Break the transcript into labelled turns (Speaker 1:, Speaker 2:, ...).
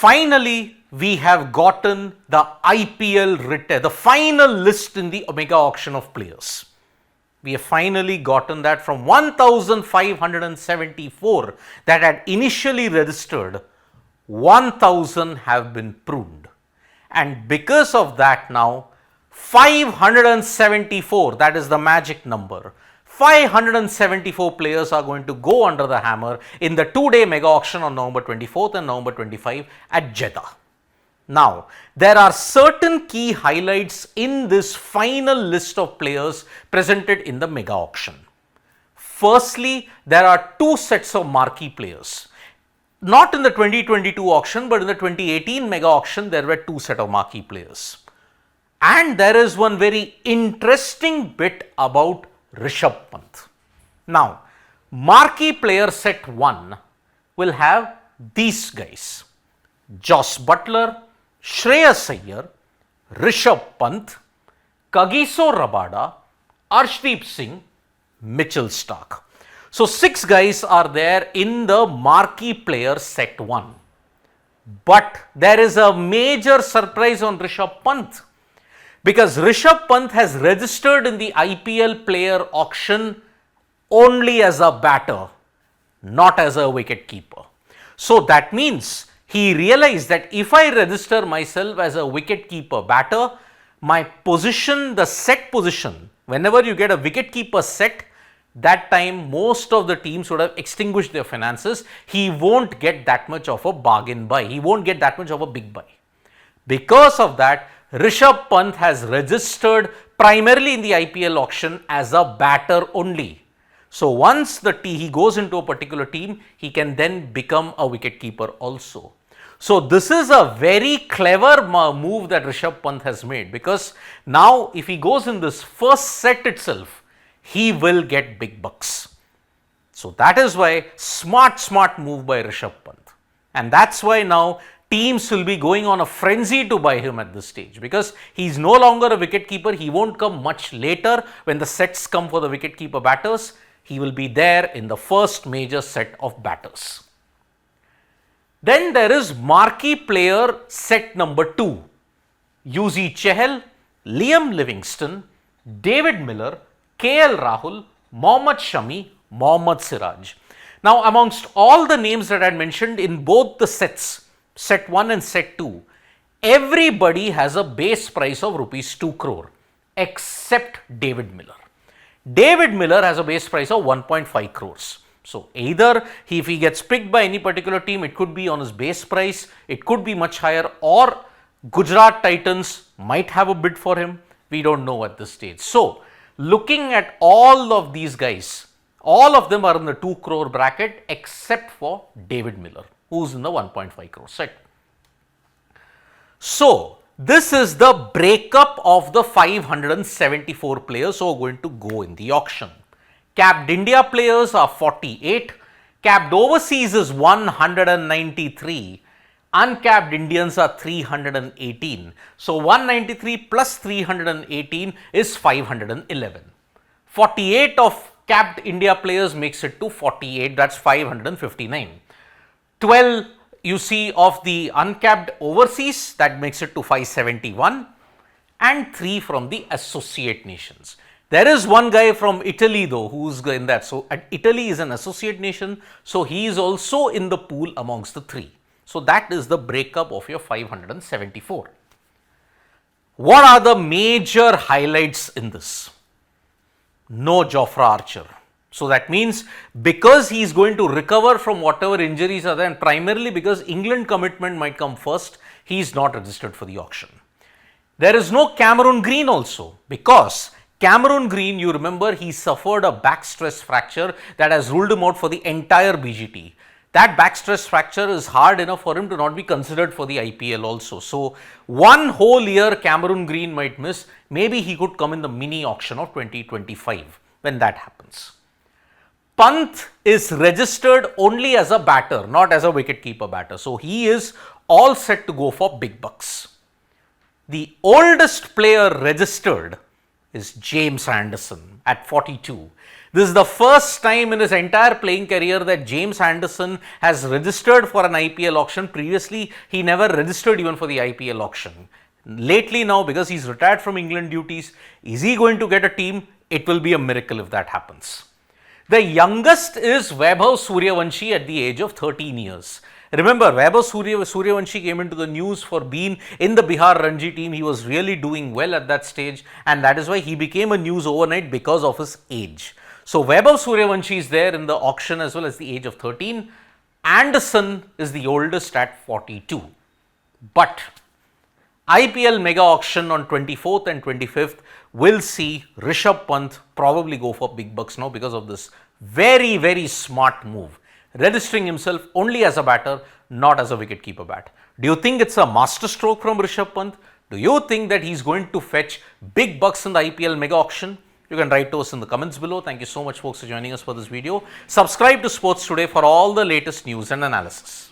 Speaker 1: Finally, we have gotten the IPL the final list in the Mega Auction of players. We have finally gotten that from 1,574 that had initially registered, 1,000 have been pruned. And because of that now, 574, that is the magic number, 574 players are going to go under the hammer in the 2-day mega auction on November 24th and November 25 at Jeddah. Now, there are certain key highlights in this final list of players presented in the mega auction. Firstly, there are two sets of marquee players. Not in the 2022 auction, but in the 2018 mega auction, there were two sets of marquee players. And there is one very interesting bit about Rishabh Pant. Now, marquee player set 1 will have these guys: Joss Butler, Shreyas Iyer, Rishabh Pant, Kagiso Rabada, Arshdeep Singh, Mitchell Starc. So 6 guys are there in the marquee player set 1. But there is a major surprise on Rishabh Pant, because Rishabh Pant has registered in the IPL player auction only as a batter, not as a wicket keeper. So that means he realized that if I register myself as a wicket keeper batter, my position, the set position, whenever you get a wicket keeper set, that time most of the teams would have extinguished their finances. He won't get that much of a bargain buy. He won't get that much of a big buy. Because of that, Rishabh Pant has registered primarily in the IPL auction as a batter only. So once he goes into a particular team, he can then become a wicket keeper also. So this is a very clever move that Rishabh Pant has made, because now if he goes in this first set itself, he will get big bucks. So that is why smart move by Rishabh Pant. And that's why now teams will be going on a frenzy to buy him at this stage, because he is no longer a wicket keeper. He won't come much later when the sets come for the wicket keeper batters. He will be there in the first major set of batters. Then there is marquee player set number 2. Yuzi Chahal, Liam Livingston, David Miller, KL Rahul, Mohammad Shami, Mohammad Siraj. Now, amongst all the names that I had mentioned in both the sets, set 1 and set 2, everybody has a base price of rupees 2 crore except David Miller. David Miller has a base price of 1.5 crores. So either if he gets picked by any particular team, it could be on his base price, it could be much higher, or Gujarat Titans might have a bid for him. We don't know at this stage. So looking at all of these guys, all of them are in the 2 crore bracket except for David Miller, who's in the 1.5 crore set. So this is the breakup of the 574 players who are going to go in the auction. Capped India players are 48, capped overseas is 193, uncapped Indians are 318. So 193 plus 318 is 511. 48 of capped India players makes it to 48, that's 559. 12 you see of the uncapped overseas, that makes it to 571, and 3 from the associate nations. There is one guy from Italy though who's in that. So Italy is an associate nation, so he is also in the pool amongst the 3. So that is the breakup of your 574. What are the major highlights in this? No Jofra Archer. So that means because he is going to recover from whatever injuries are there, and primarily because England commitment might come first, he is not registered for the auction. There is no Cameron Green also, because Cameron Green, you remember, he suffered a back stress fracture that has ruled him out for the entire BGT. That back stress fracture is hard enough for him to not be considered for the IPL also. So one whole year Cameron Green might miss. Maybe he could come in the mini auction of 2025 when that happens. Pant is registered only as a batter, not as a wicket-keeper batter. So he is all set to go for big bucks. The oldest player registered is James Anderson at 42. This is the first time in his entire playing career that James Anderson has registered for an IPL auction. Previously, he never registered even for the IPL auction. Lately now, because he's retired from England duties, is he going to get a team? It will be a miracle if that happens. The youngest is Vaibhav Suryavanshi at the age of 13 years. Remember, Vaibhav Suryavanshi came into the news for being in the Bihar Ranji team. He was really doing well at that stage, and that is why he became a news overnight because of his age. So, Vaibhav Suryavanshi is there in the auction as well as the age of 13. Anderson is the oldest at 42. But IPL Mega Auction on 24th and 25th will see Rishabh Pant probably go for big bucks now because of this very, very smart move, registering himself only as a batter, not as a wicketkeeper bat. Do you think it's a masterstroke from Rishabh Pant? Do you think that he's going to fetch big bucks in the IPL Mega Auction? You can write to us in the comments below. Thank you so much, folks, for joining us for this video. Subscribe to Sports Today for all the latest news and analysis.